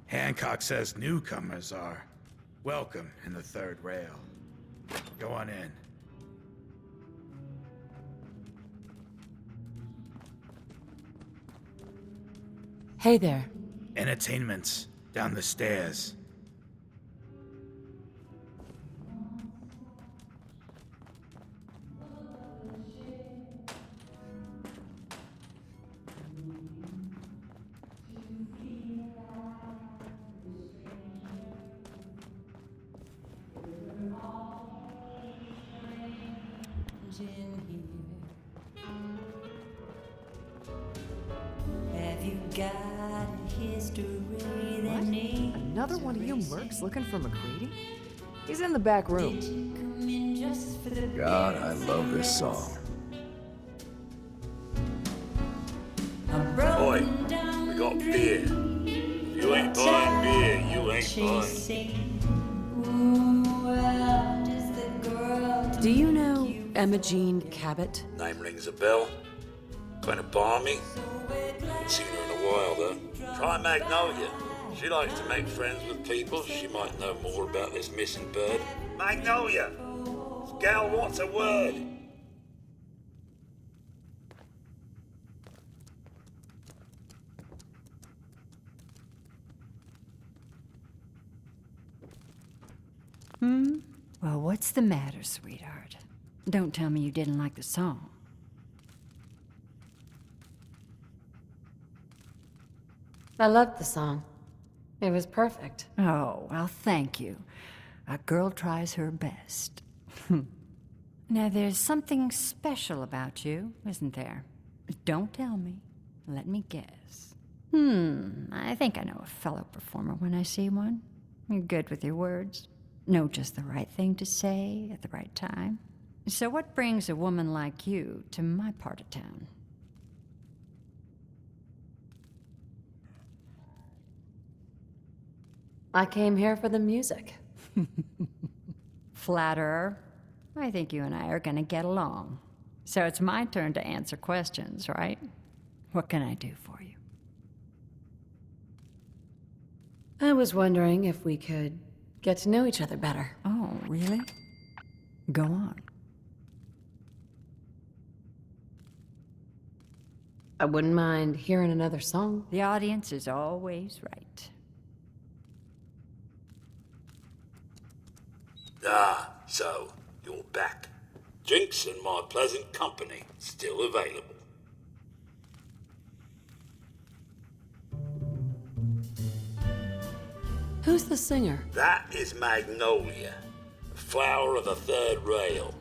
Hancock says newcomers are welcome in the third rail. Go on in. Hey there. Entertainment's down the stairs. Have you got a history that What? needs Another one of you mercs looking for McCready? He's in the back room. come in just for the God, I love this song. Oi, we got beer. If you ain't buying beer, you ain't buying. Do you know Emma Jean Cabot? Name rings a bell. Kind of balmy. Ain't seen her in a while though. Try Magnolia. She likes to make friends with people. She might know more about this missing bird. Magnolia! Gal wants a word. Well, what's the matter, sweetheart? Don't tell me you didn't like the song. I loved the song. It was perfect. Oh, well, thank you. A girl tries her best. Now, there's something special about you, isn't there? Don't tell me. Let me guess. I think I know a fellow performer when I see one. You're good with your words. Know just the right thing to say at the right time. So what brings a woman like you to my part of town? I came here for the music. Flatterer. I think you and I are gonna get along. So it's my turn to answer questions, right? What can I do for you? I was wondering if we could get to know each other better. Oh, really? Go on. I wouldn't mind hearing another song. The audience is always right. Ah, so you're back. Drinks and my pleasant company still available. Who's the singer? That is Magnolia, a flower of the third rail.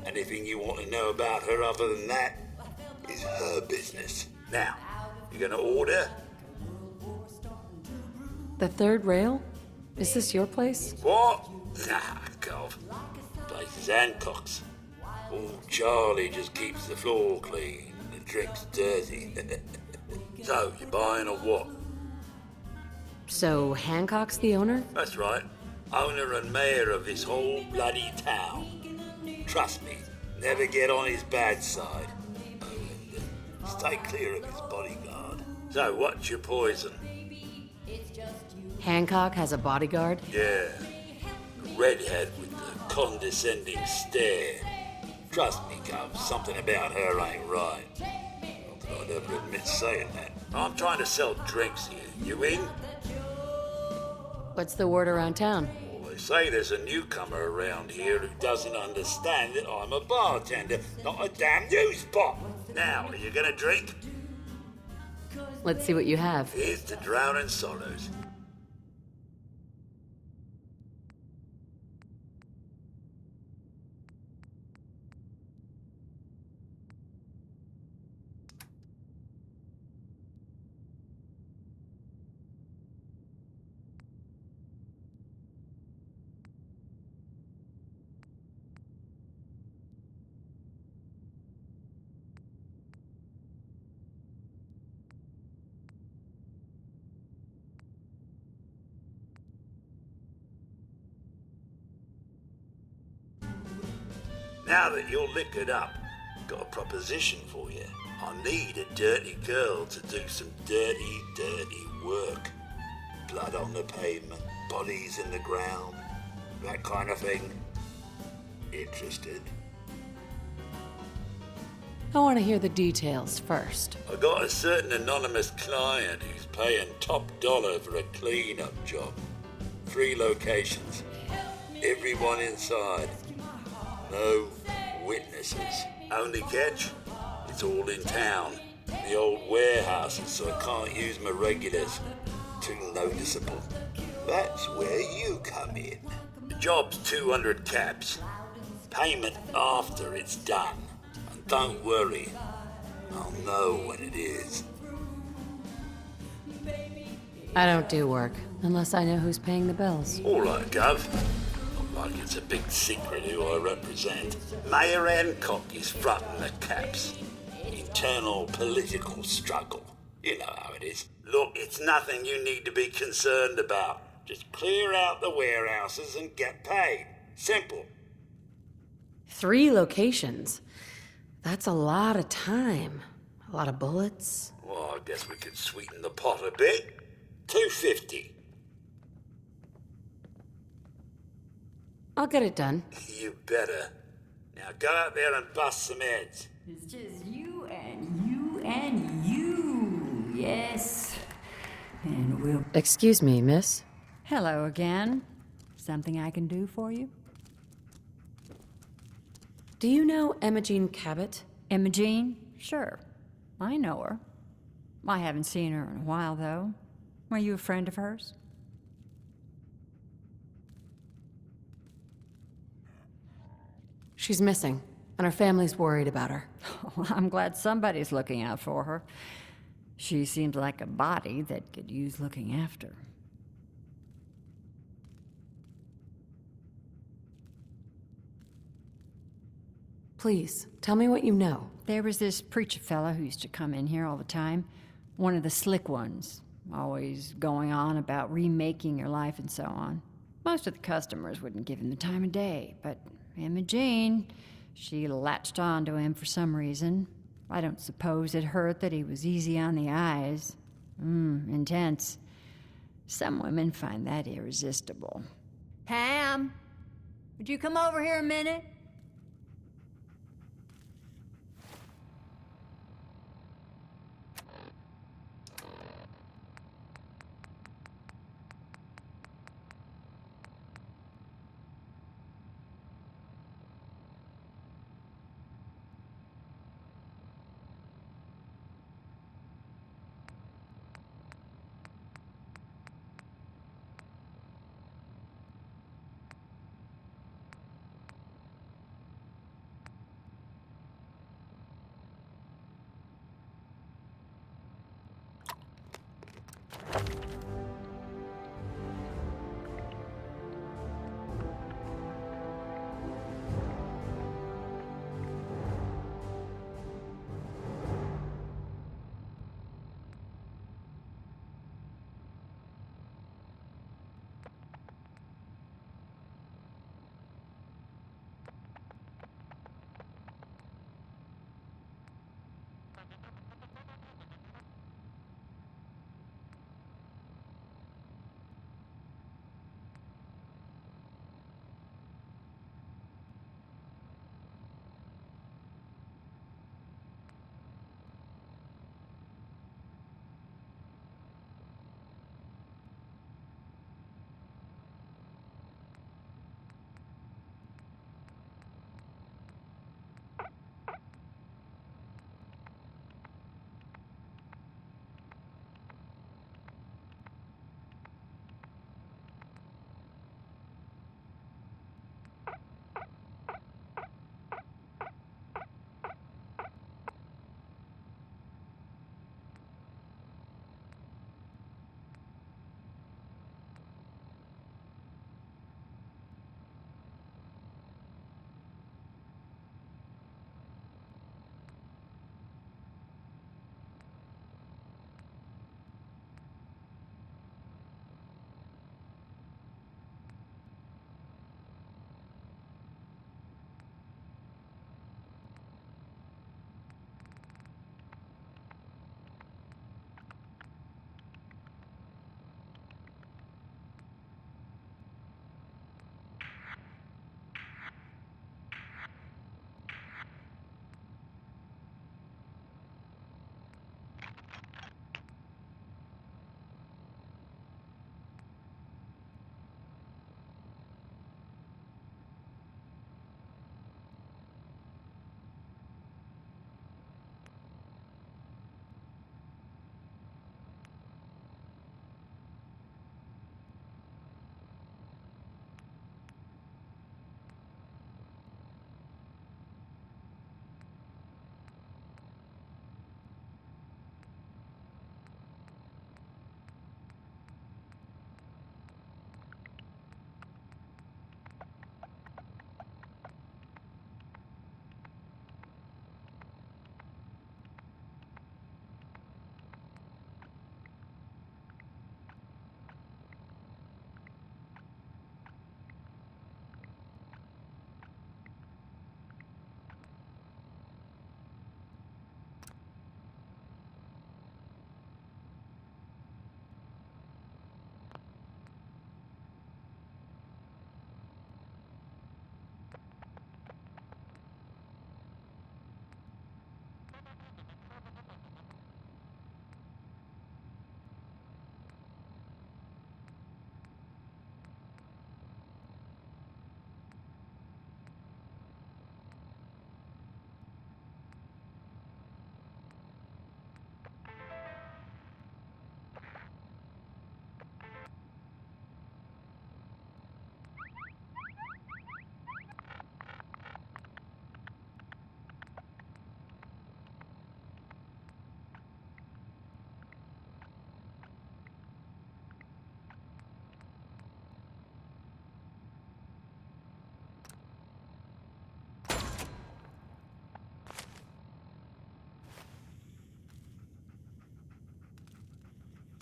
Anything you want to know about her other than that is her business. Now, you gonna order? The third rail? Is this your place? What? Nah, God. Place is Hancock's. Old Charlie just keeps the floor clean and the drinks dirty. So, you buying or what? So Hancock's the owner? That's right. Owner and mayor of this whole bloody town. Trust me, never get on his bad side. Oh, and stay clear of his bodyguard. So, what's your poison? Hancock has a bodyguard? Yeah, a redhead with the condescending stare. Trust me, Cub, something about her ain't right. Not that I'd ever admit saying that. I'm trying to sell drinks here. You in? What's the word around town? Well, they say there's a newcomer around here who doesn't understand that I'm a bartender, not a damn news bot. Now, are you gonna drink? Let's see what you have. Here's to drowning sorrows. Now that you're liquored up, got a proposition for you. I need a dirty girl to do some dirty, dirty work. blood on the pavement, bodies in the ground, that kind of thing. Interested? I want to hear the details first. I got a certain anonymous client who's paying top dollar for a clean-up job. 3 locations. Everyone inside. No witnesses. Only catch? It's all in town. The old warehouses, so I can't use my regulars. Too noticeable. That's where you come in. The job's 200 caps. Payment after it's done. And don't worry, I'll know when it is. I don't do work unless I know who's paying the bills. All right, Gov. Not like it's a big secret who I represent. Mayor Hancock is fronting the caps. Internal political struggle. You know how it is. Look, it's nothing you need to be concerned about. Just clear out the warehouses and get paid. Simple. 3 locations. That's a lot of time. A lot of bullets. Well, I guess we could sweeten the pot a bit. $250. I'll get it done. You better. Now go out there and bust some heads. It's just you and you and you. Yes. And we'll... Excuse me, miss. Hello again. Something I can do for you? Do you know Emma Jean Cabot? Emma Jean? Sure. I know her. I haven't seen her in a while, though. Were you a friend of hers? She's missing, and her family's worried about her. Well, I'm glad somebody's looking out for her. She seems like a body that could use looking after. Please, tell me what you know. There was this preacher fella who used to come in here all the time. One of the slick ones. Always going on about remaking your life and so on. Most of the customers wouldn't give him the time of day, but Emma Jean, she latched on to him for some reason. I don't suppose it hurt that he was easy on the eyes. Intense. Some women find that irresistible. Ham, would you come over here a minute?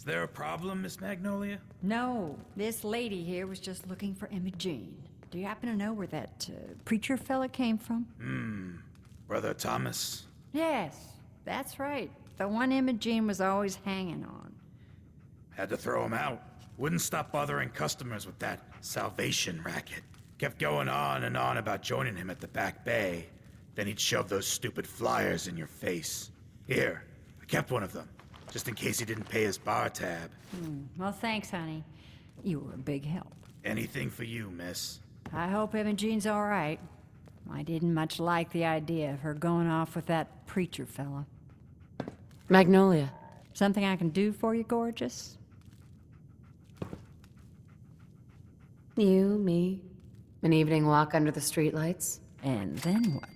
Is there a problem, Miss Magnolia? No, this lady here was just looking for Imogene. Do you happen to know where that preacher fella came from? Brother Thomas? Yes, that's right. The one Imogene was always hanging on. Had to throw him out. Wouldn't stop bothering customers with that salvation racket. Kept going on and on about joining him at the back bay. Then he'd shove those stupid flyers in your face. Here, I kept one of them, just in case he didn't pay his bar tab. Well, thanks, honey. You were a big help. Anything for you, miss. I hope Imogene's all right. I didn't much like the idea of her going off with that preacher fella. Magnolia. Something I can do for you, gorgeous? You, me, an evening walk under the streetlights. And then what?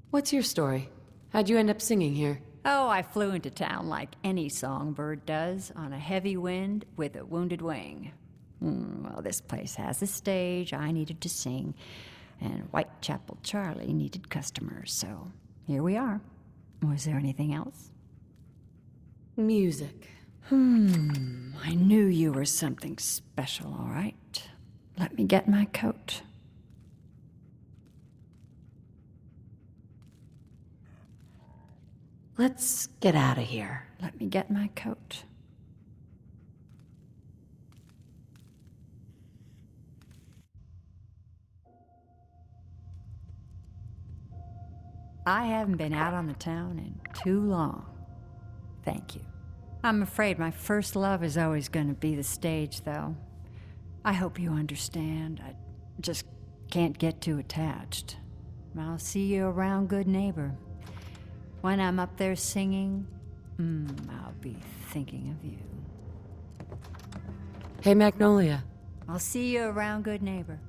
What's your story? How'd you end up singing here? Oh, I flew into town like any songbird does, on a heavy wind with a wounded wing. Well, this place has a stage, I needed to sing, and Whitechapel Charlie needed customers, so here we are. Was there anything else? Music. I knew you were something special, all right. Let me get my coat. Let's get out of here. Let me get my coat. I haven't been out on the town in too long. Thank you. I'm afraid my first love is always going to be the stage, though. I hope you understand. I just can't get too attached. I'll see you around, good neighbor. When I'm up there singing, I'll be thinking of you. Hey, Magnolia. I'll see you around, good neighbor.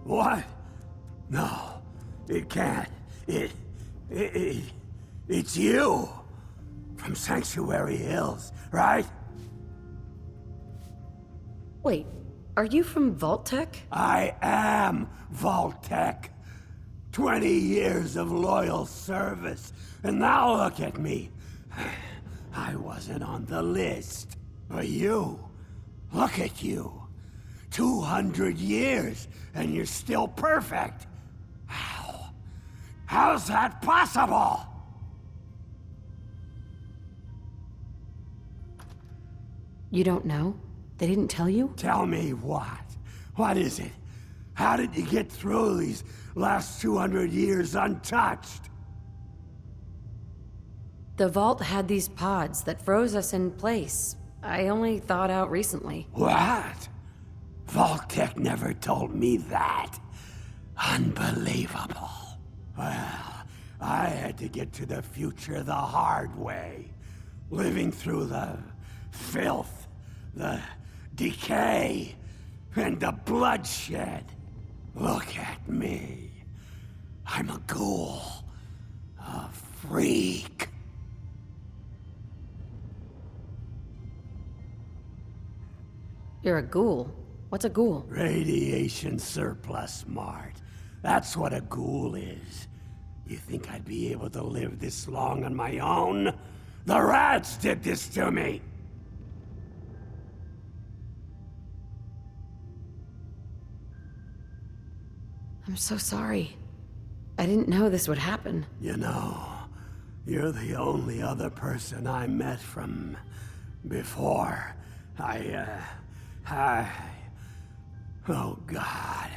What? No, it can't. It's you. From Sanctuary Hills, right? Wait, are you from Vault-Tec? I am Vault-Tec. 20 years of loyal service, and now look at me. I wasn't on the list. But you, look at you. 200 years, and you're still perfect. How? How's that possible? You don't know? They didn't tell you? Tell me what? What is it? How did you get through these last 200 years untouched? The Vault had these pods that froze us in place. I only thawed out recently. What? Vault-Tec never told me that. Unbelievable. Well, I had to get to the future the hard way. Living through the filth, the decay, and the bloodshed. Look at me. I'm a ghoul. A freak. You're a ghoul. What's a ghoul? Radiation surplus smart. That's what a ghoul is. You think I'd be able to live this long on my own? The rats did this to me! I'm so sorry. I didn't know this would happen. You know, you're the only other person I met from before. Oh God.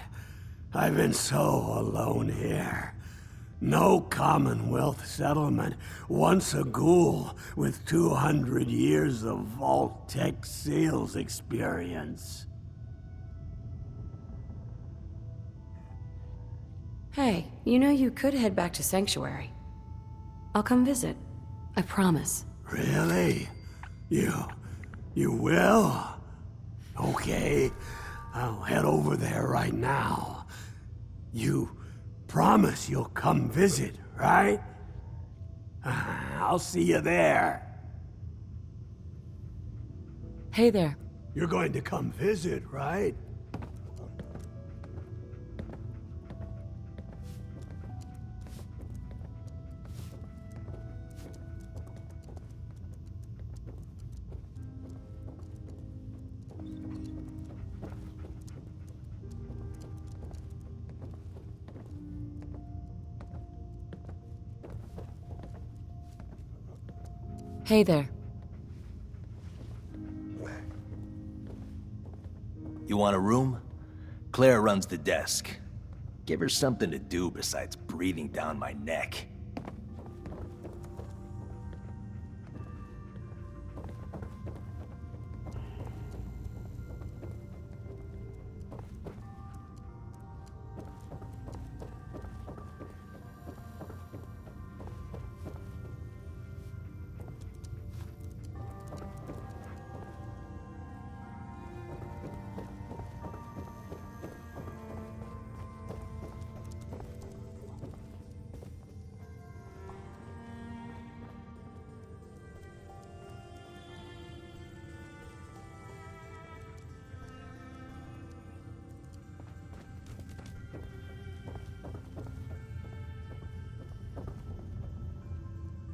I've been so alone here. No Commonwealth settlement, once a ghoul with 200 years of Vault-Tec sales experience. Hey, you know you could head back to Sanctuary. I'll come visit. I promise. Really? You will? Okay, I'll head over there right now. You promise you'll come visit, right? I'll see you there. Hey there. You're going to come visit, right? Hey there. You want a room? Claire runs the desk. Give her something to do besides breathing down my neck.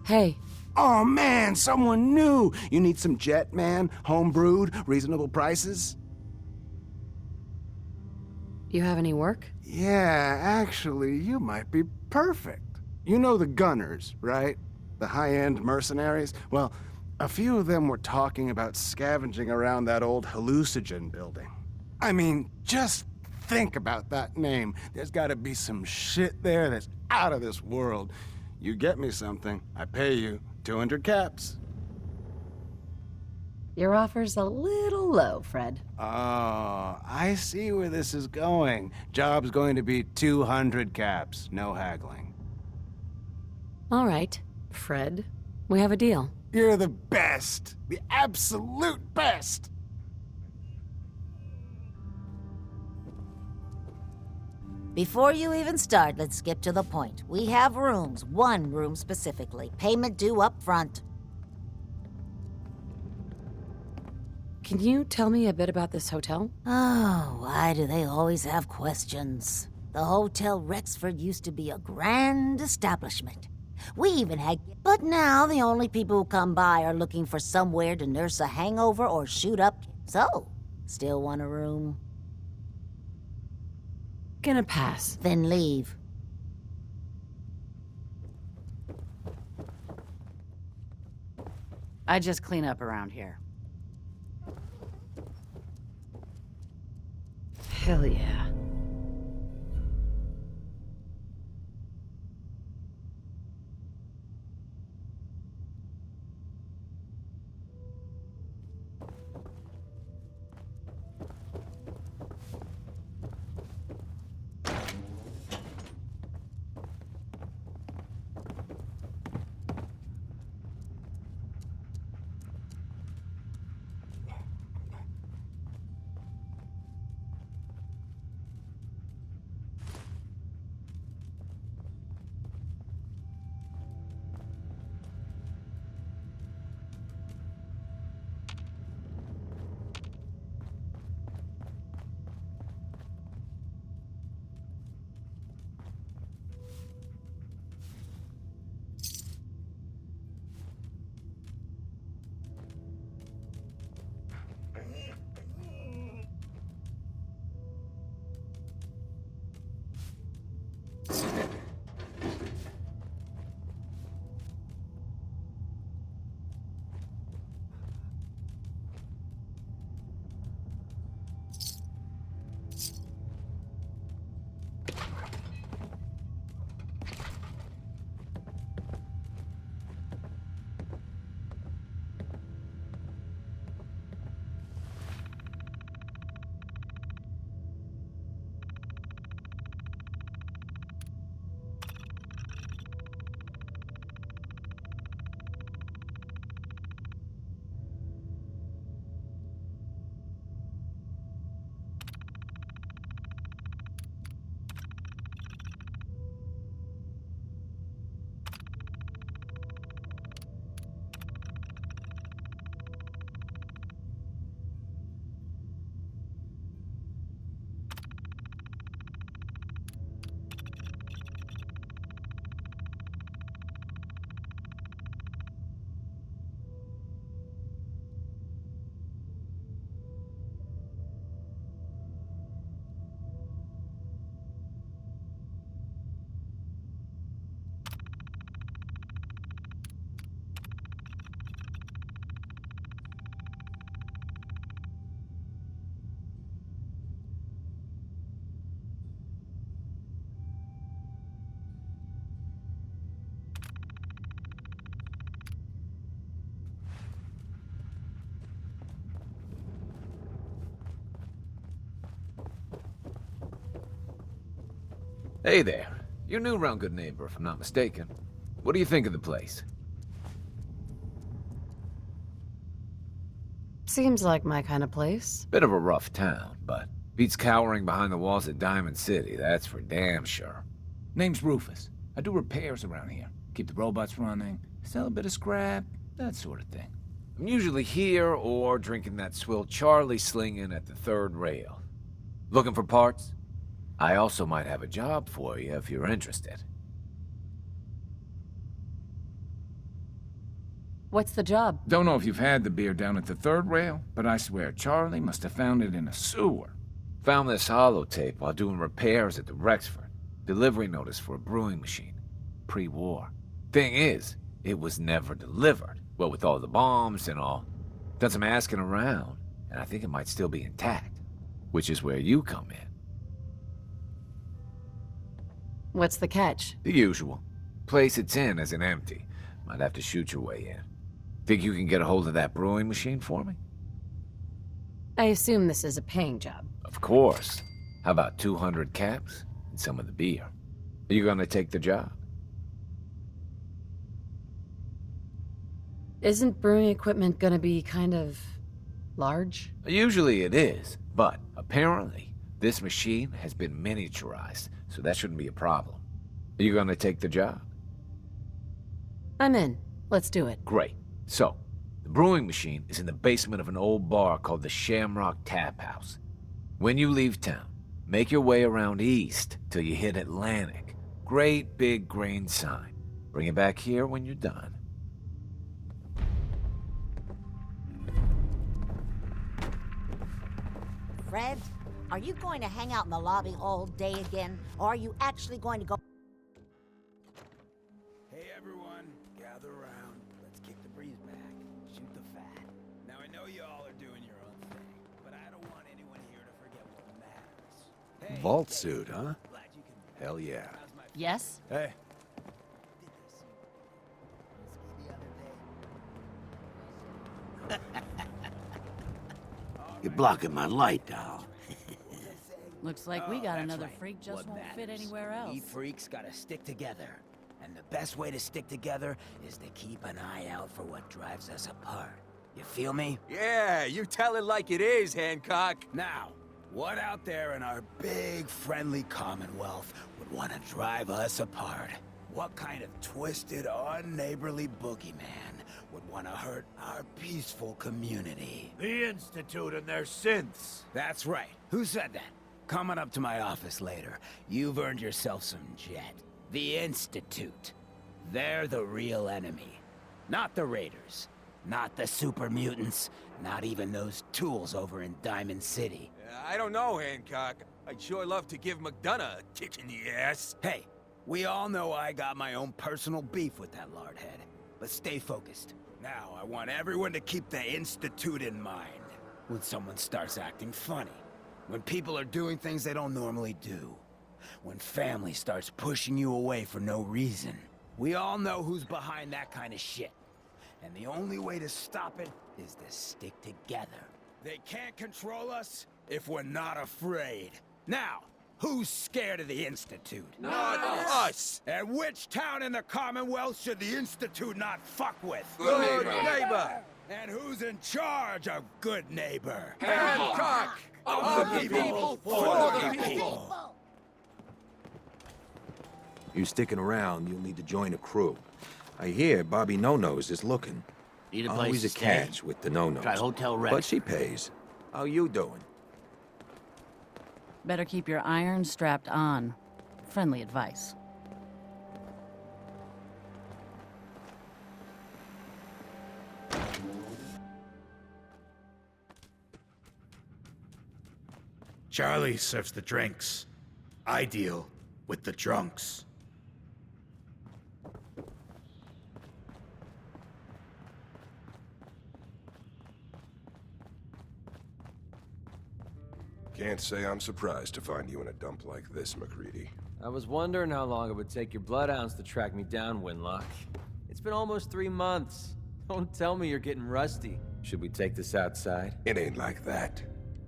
Hey. Oh man, someone new! You need some jet, man? Home-brewed, reasonable prices? You have any work? Yeah, actually, you might be perfect. You know the Gunners, right? The high-end mercenaries? Well, a few of them were talking about scavenging around that old hallucinogen building. I mean, just think about that name. There's gotta be some shit there that's out of this world. You get me something, I pay you 200 caps. Your offer's a little low, Fred. Oh, I see where this is going. Job's going to be 200 caps, no haggling. All right, Fred. We have a deal. You're the best! The absolute best! Before you even start, let's skip to the point. We have rooms, one room specifically. Payment due up front. Can you tell me a bit about this hotel? Oh, why do they always have questions? The Hotel Rexford used to be a grand establishment. We even had... But now the only people who come by are looking for somewhere to nurse a hangover or shoot up. So, still want a room? Gonna pass. Then leave. I just clean up around here. Hell yeah. Hey there. You're new around Good Neighbor, if I'm not mistaken. What do you think of the place? Seems like my kind of place. Bit of a rough town, but beats cowering behind the walls at Diamond City, that's for damn sure. Name's Rufus. I do repairs around here. Keep the robots running, sell a bit of scrap, that sort of thing. I'm usually here or drinking that swill Charlie slinging at the third rail. Looking for parts? I also might have a job for you if you're interested. What's the job? Don't know if you've had the beer down at the third rail, but I swear Charlie must have found it in a sewer. Found this holotape while doing repairs at the Rexford. Delivery notice for a brewing machine. Pre-war. Thing is, it was never delivered. Well, with all the bombs and all. Done some asking around, and I think it might still be intact. Which is where you come in. What's the catch? The usual. Place it's in isn't empty. Might have to shoot your way in. Think you can get a hold of that brewing machine for me? I assume this is a paying job. Of course. How about 200 caps and some of the beer? Are you gonna take the job? Isn't brewing equipment gonna be kind of large? Usually it is, but apparently this machine has been miniaturized, so that shouldn't be a problem. Are you gonna take the job? I'm in. Let's do it. Great. So, the brewing machine is in the basement of an old bar called the Shamrock Tap House. When you leave town, make your way around east till you hit Atlantic. Great big green sign. Bring it back here when you're done. Fred, are you going to hang out in the lobby all day again, or are you actually going to go... Hey everyone, gather around. Let's kick the breeze back. Shoot the fat. Now I know you all are doing your own thing, but I don't want anyone here to forget what matters. Hey, Vault suit, huh? glad you can... Hell yeah. Yes? Hey, You're blocking my light, doll. Looks like we got that's another right. freak just What won't fit matters? anywhere else. We freaks gotta stick together. And the best way to stick together is to keep an eye out for what drives us apart. You feel me? Yeah, you tell it like it is, Hancock. Now, what out there in our big, friendly Commonwealth would want to drive us apart? What kind of twisted, unneighborly boogeyman would want to hurt our peaceful community? The Institute and their synths. That's right. Who said that? Coming up to my office later, you've earned yourself some jet. The Institute. They're the real enemy. Not the Raiders. Not the super mutants. Not even those tools over in Diamond City. I don't know, Hancock. I'd sure love to give McDonough a kick in the ass. Hey, we all know I got my own personal beef with that lardhead. But stay focused. Now, I want everyone to keep the Institute in mind. When someone starts acting funny. When people are doing things they don't normally do. When family starts pushing you away for no reason. We all know who's behind that kind of shit. And the only way to stop it is to stick together. They can't control us if we're not afraid. Now, who's scared of the Institute? Not us! And which town in the Commonwealth should the Institute not fuck with? Good neighbor! And who's in charge of Good Neighbor? Hancock! Of the people, for the people! You sticking around, you'll need to join a crew. I hear Bobby No-Nose is looking. Need a place Always to a stay. catch with the No-Nose. Try Hotel Rex. But she pays. How you doing? Better keep your iron strapped on. Friendly advice. Charlie serves the drinks. I deal with the drunks. Can't say I'm surprised to find you in a dump like this, MacReady. I was wondering how long it would take your bloodhounds to track me down, Winlock. It's been almost 3 months. Don't tell me you're getting rusty. Should we take this outside? It ain't like that.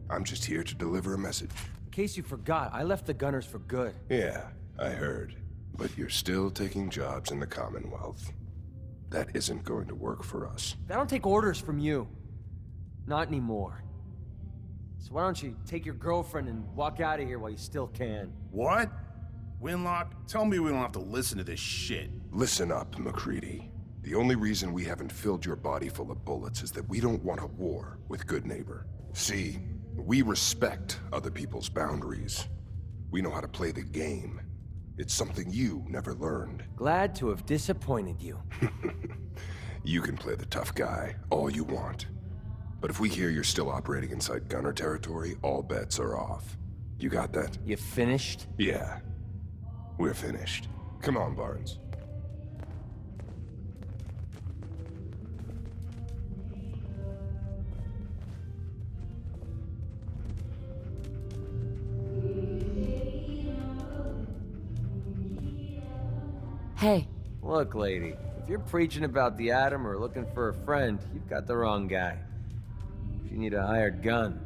I'm just here to deliver a message. In case you forgot, I left the Gunners for good. Yeah, I heard. But you're still taking jobs in the Commonwealth. That isn't going to work for us. I don't take orders from you. Not anymore. So why don't you take your girlfriend and walk out of here while you still can? What? Winlock, tell me we don't have to listen to this shit. Listen up, MacReady. The only reason we haven't filled your body full of bullets is that we don't want a war with Good Neighbor. See, we respect other people's boundaries. We know how to play the game. It's something you never learned. Glad to have disappointed you. You can play the tough guy all you want. But if we hear you're still operating inside Gunner territory, all bets are off. You got that? You finished? Yeah. We're finished. Come on, Barnes. Hey. Look, lady, if you're preaching about the Atom or looking for a friend, you've got the wrong guy. If you need a hired gun,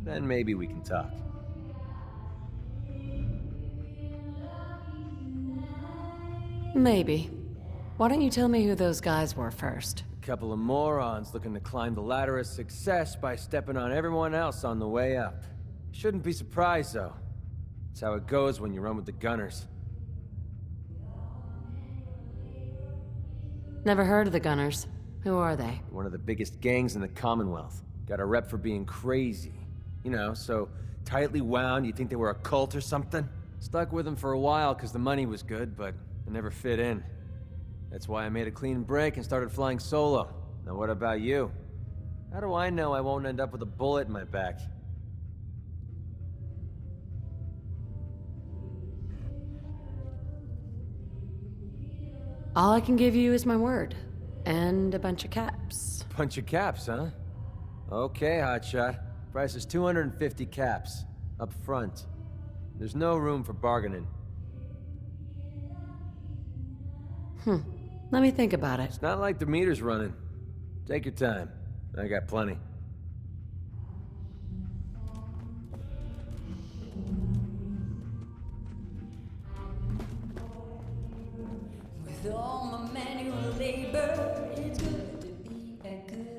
then maybe we can talk. Maybe. Why don't you tell me who those guys were first? A couple of morons looking to climb the ladder of success by stepping on everyone else on the way up. Shouldn't be surprised, though. It's how it goes when you run with the Gunners. Never heard of the Gunners. Who are they? One of the biggest gangs in the Commonwealth. Got a rep for being crazy. You know, so tightly wound you'd think they were a cult or something. Stuck with them for a while because the money was good, but I never fit in. That's why I made a clean break and started flying solo. Now what about you? How do I know I won't end up with a bullet in my back? All I can give you is my word. And a bunch of caps. Bunch of caps, huh? Okay, hotshot. Price is 250 caps. Up front. There's no room for bargaining. Let me think about it. It's not like the meter's running. Take your time. I got plenty. With all my manual labor, it's good to be a good.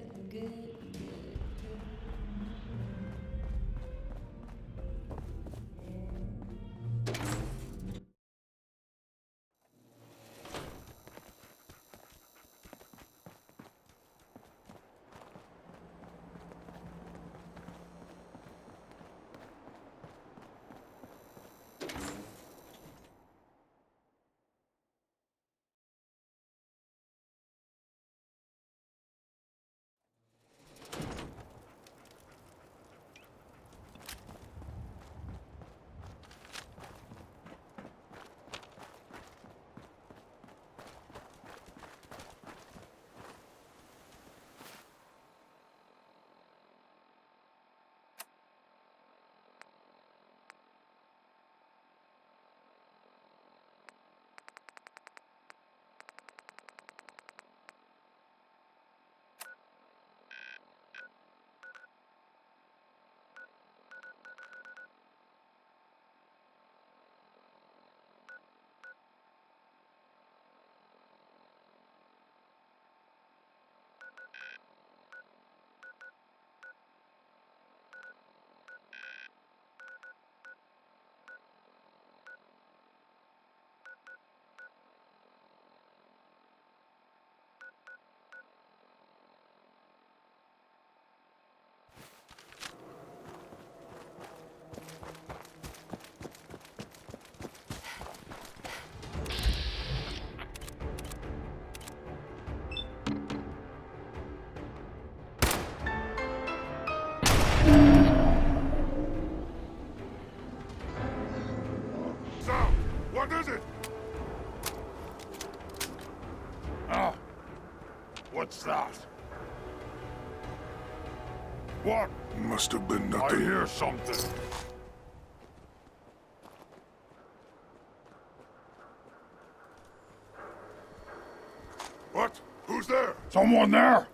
What is it? Oh. What's that? What? Must have been I nothing. hear something. What? Who's there? Someone there?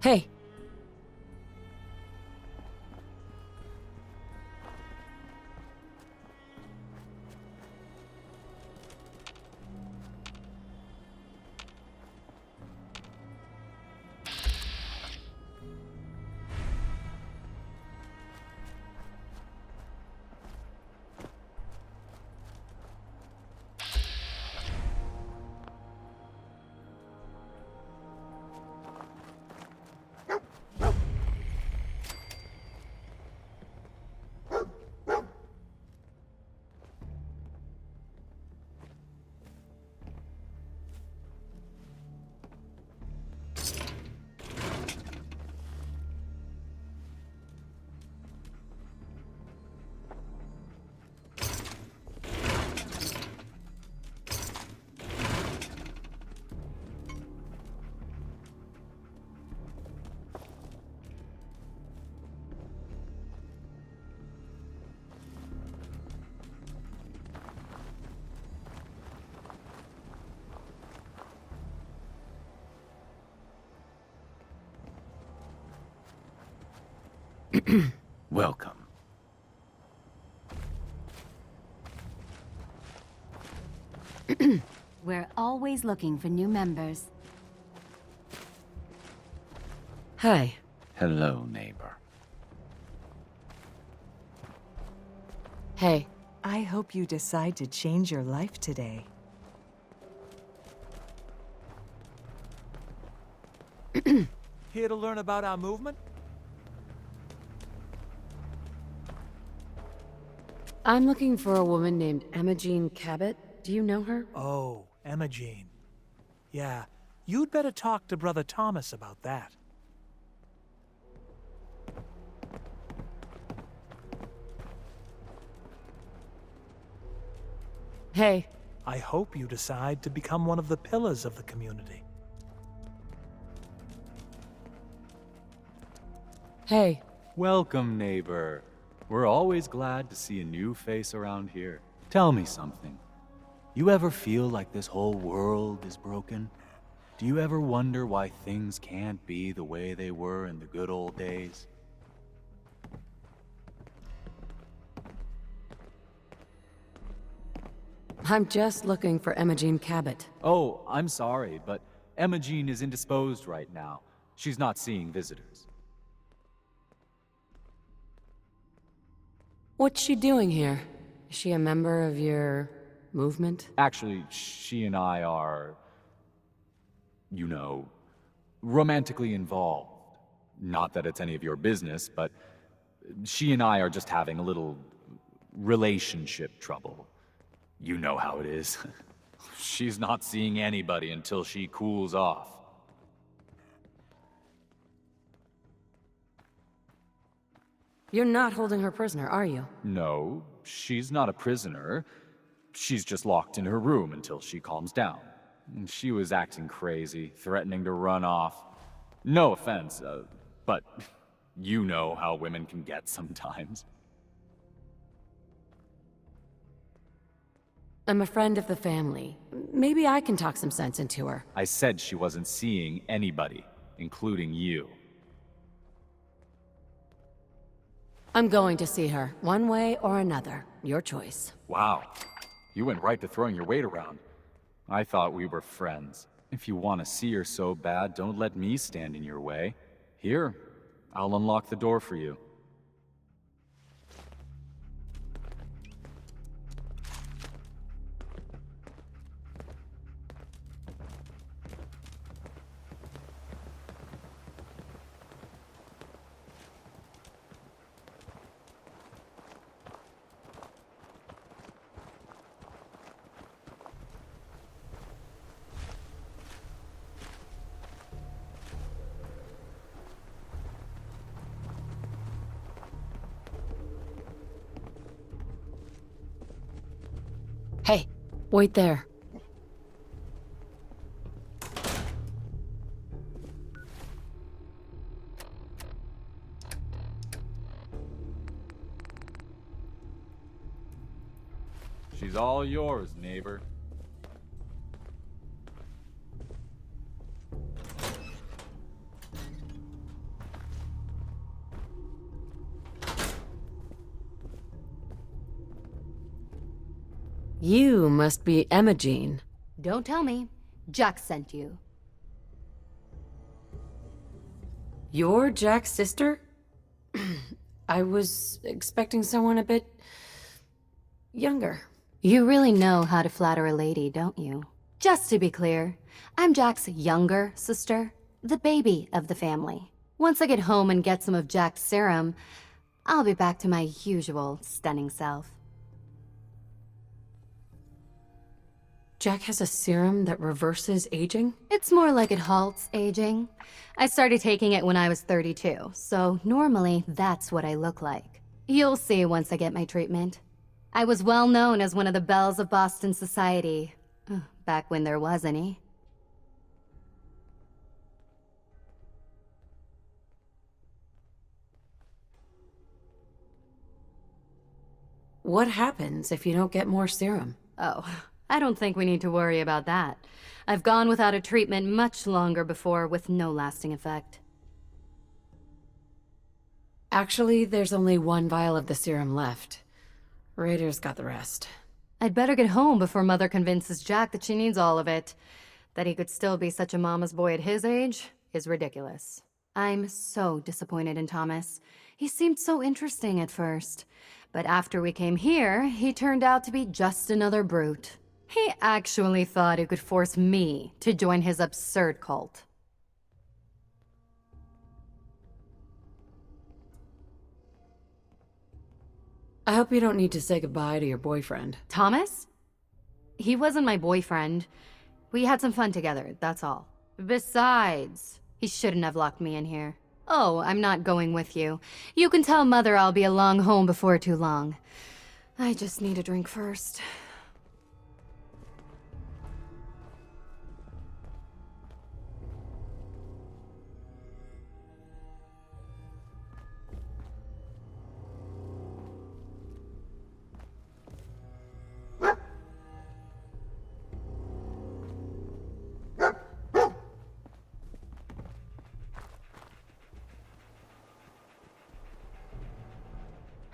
Hey. Welcome. We're always looking for new members. Hi. Hello, neighbor. Hey. I hope you decide to change your life today. Here to learn about our movement? I'm looking for a woman named Emma Jean Cabot. Do you know her? Oh, Emma Jean. Yeah, you'd better talk to Brother Thomas about that. Hey. I hope you decide to become one of the pillars of the community. Hey. Welcome, neighbor. We're always glad to see a new face around here. Tell me something. You ever feel like this whole world is broken? Do you ever wonder why things can't be the way they were in the good old days? I'm just looking for Emma Jean Cabot. Oh, I'm sorry, but Emma Jean is indisposed right now. She's not seeing visitors. What's she doing here? Is she a member of your movement? Actually, she and I are, you know, romantically involved. Not that it's any of your business, but she and I are just having a little relationship trouble. You know how it is. She's not seeing anybody until she cools off. You're not holding her prisoner, are you? No, she's not a prisoner. She's just locked in her room until she calms down. She was acting crazy, threatening to run off. No offense, but you know how women can get sometimes. I'm a friend of the family. Maybe I can talk some sense into her. I said she wasn't seeing anybody, including you. I'm going to see her, one way or another. Your choice. Wow. You went right to throwing your weight around. I thought we were friends. If you want to see her so bad, don't let me stand in your way. Here, I'll unlock the door for you. Hey, wait there. She's all yours, neighbor. You must be Emma-Jean. Don't tell me. Jack sent you. You're Jack's sister? I was expecting someone a bit... younger. You really know how to flatter a lady, don't you? Just to be clear, I'm Jack's younger sister, the baby of the family. Once I get home and get some of Jack's serum, I'll be back to my usual stunning self. Jack has a serum that reverses aging? It's more like it halts aging. I started taking it when I was 32, so normally that's what I look like. You'll see once I get my treatment. I was well known as one of the belles of Boston society, back when there was any. What happens if you don't get more serum? Oh, I don't think we need to worry about that. I've gone without a treatment much longer before with no lasting effect. Actually, there's only one vial of the serum left. Raiders got the rest. I'd better get home before Mother convinces Jack that she needs all of it. That he could still be such a mama's boy at his age is ridiculous. I'm so disappointed in Thomas. He seemed so interesting at first. But after we came here, he turned out to be just another brute. He actually thought he could force me to join his absurd cult. I hope you don't need to say goodbye to your boyfriend. Thomas? He wasn't my boyfriend. We had some fun together, that's all. Besides, he shouldn't have locked me in here. Oh, I'm not going with you. You can tell Mother I'll be along home before too long. I just need a drink first.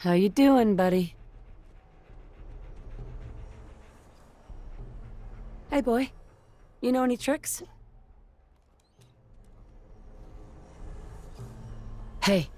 How you doing, buddy? Hey, boy. You know any tricks? Hey,